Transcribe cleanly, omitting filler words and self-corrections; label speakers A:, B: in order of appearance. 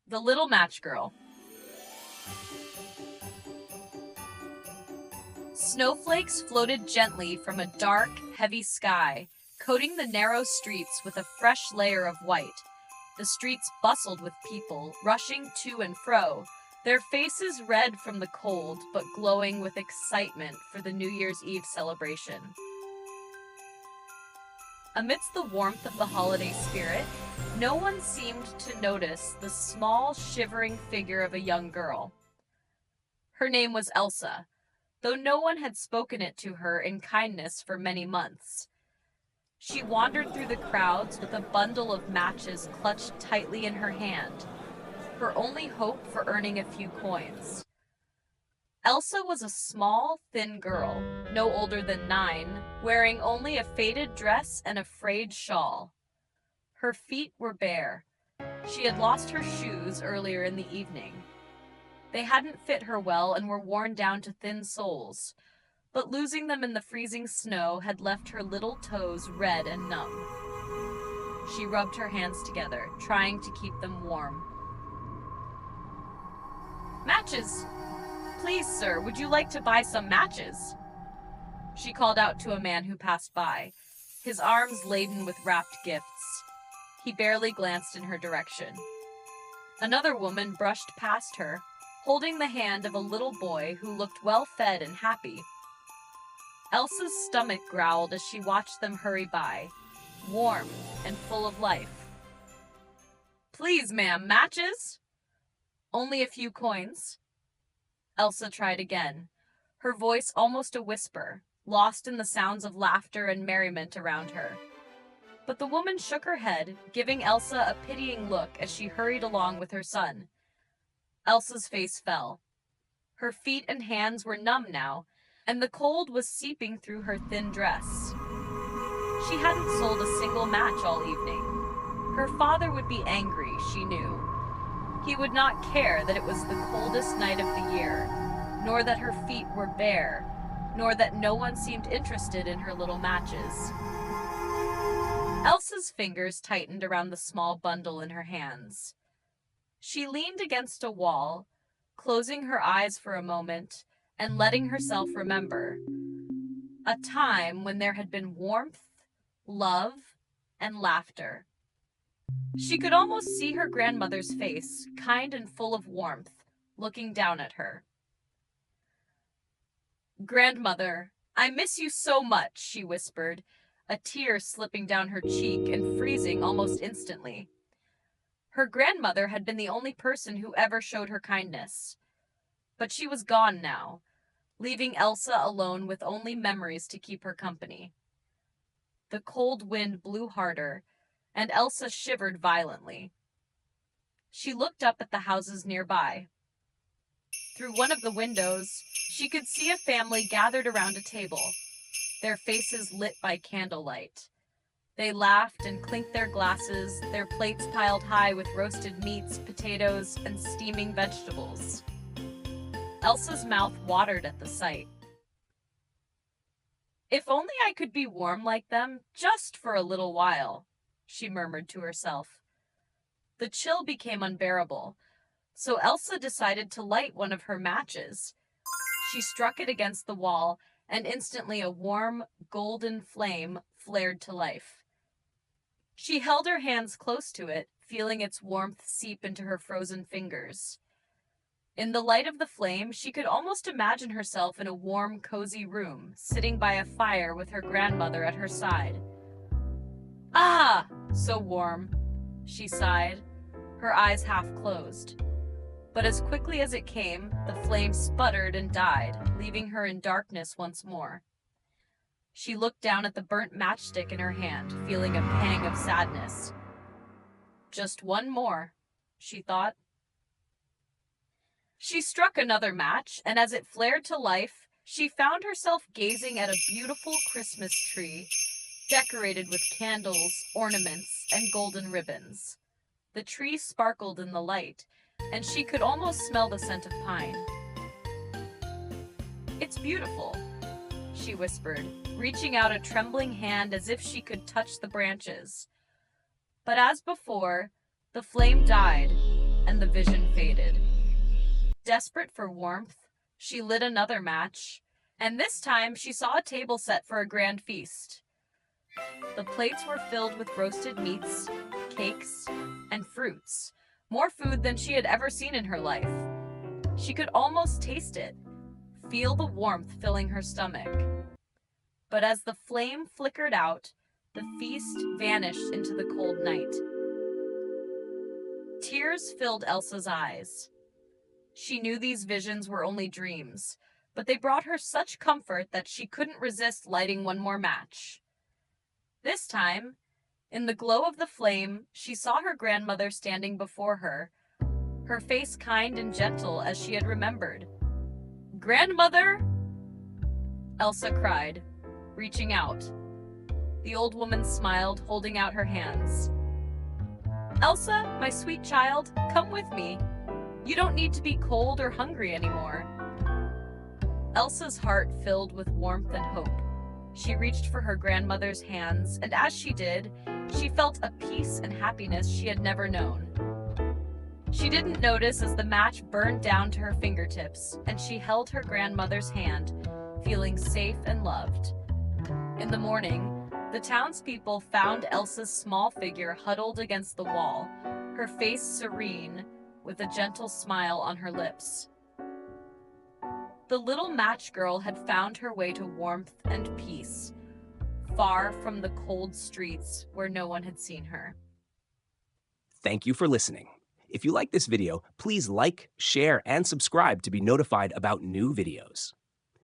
A: The Little Match Girl. Snowflakes floated gently from a dark, heavy sky, coating the narrow streets with a fresh layer of white. The streets bustled with people, rushing to and fro, their faces red from the cold, but glowing with excitement for the New Year's Eve celebration. Amidst the warmth of the holiday spirit, no one seemed to notice the small, shivering figure of a young girl. Her name was Elsa, though no one had spoken it to her in kindness for many months. She wandered through the crowds with a bundle of matches clutched tightly in her hand, her only hope for earning a few coins. Elsa was a small, thin girl, no older than 9, wearing only a faded dress and a frayed shawl. Her feet were bare. She had lost her shoes earlier in the evening. They hadn't fit her well and were worn down to thin soles, but losing them in the freezing snow had left her little toes red and numb. She rubbed her hands together, trying to keep them warm. "Matches! Please, sir, would you like to buy some matches?" She called out to a man who passed by, his arms laden with wrapped gifts. He barely glanced in her direction. Another woman brushed past her, holding the hand of a little boy who looked well-fed and happy. Elsa's stomach growled as she watched them hurry by, warm and full of life. "Please, ma'am, matches?" "Only a few coins." Elsa tried again, her voice almost a whisper, lost in the sounds of laughter and merriment around her. But the woman shook her head, giving Elsa a pitying look as she hurried along with her son. Elsa's face fell. Her feet and hands were numb now, and the cold was seeping through her thin dress. She hadn't sold a single match all evening. Her father would be angry, she knew. He would not care that it was the coldest night of the year, nor that her feet were bare, nor that no one seemed interested in her little matches. Elsa's fingers tightened around the small bundle in her hands. She leaned against a wall, closing her eyes for a moment and letting herself remember a time when there had been warmth, love, and laughter. She could almost see her grandmother's face, kind and full of warmth, looking down at her. "Grandmother, I miss you so much," she whispered, a tear slipping down her cheek and freezing almost instantly. Her grandmother had been the only person who ever showed her kindness. But she was gone now, leaving Elsa alone with only memories to keep her company. The cold wind blew harder, and Elsa shivered violently. She looked up at the houses nearby. Through one of the windows, she could see a family gathered around a table, their faces lit by candlelight. They laughed and clinked their glasses, their plates piled high with roasted meats, potatoes, and steaming vegetables. Elsa's mouth watered at the sight. "If only I could be warm like them, just for a little while," she murmured to herself. The chill became unbearable, so Elsa decided to light one of her matches. She struck it against the wall, and instantly a warm, golden flame flared to life. She held her hands close to it, feeling its warmth seep into her frozen fingers. In the light of the flame, she could almost imagine herself in a warm, cozy room, sitting by a fire with her grandmother at her side. "Ah, so warm," she sighed, her eyes half closed. But as quickly as it came, the flame sputtered and died, leaving her in darkness once more. She looked down at the burnt matchstick in her hand, feeling a pang of sadness. "Just one more," she thought. She struck another match, and as it flared to life, she found herself gazing at a beautiful Christmas tree, decorated with candles, ornaments, and golden ribbons. The tree sparkled in the light, and she could almost smell the scent of pine. "It's beautiful," she whispered, reaching out a trembling hand as if she could touch the branches. But as before, the flame died, and the vision faded. Desperate for warmth, she lit another match, and this time she saw a table set for a grand feast. The plates were filled with roasted meats, cakes, and fruits, more food than she had ever seen in her life. She could almost taste it, feel the warmth filling her stomach. But as the flame flickered out, the feast vanished into the cold night. Tears filled Elsa's eyes. She knew these visions were only dreams, but they brought her such comfort that she couldn't resist lighting one more match. This time, in the glow of the flame, she saw her grandmother standing before her, her face kind and gentle as she had remembered. "Grandmother!" Elsa cried, reaching out. The old woman smiled, holding out her hands. "Elsa, my sweet child, come with me. You don't need to be cold or hungry anymore." Elsa's heart filled with warmth and hope. She reached for her grandmother's hands, and as she did, she felt a peace and happiness she had never known. She didn't notice as the match burned down to her fingertips, and she held her grandmother's hand, feeling safe and loved. In the morning, the townspeople found Elsa's small figure huddled against the wall, her face serene, with a gentle smile on her lips. The little match girl had found her way to warmth and peace, far from the cold streets where no one had seen her.
B: Thank you for listening. If you like this video, please like, share, and subscribe to be notified about new videos.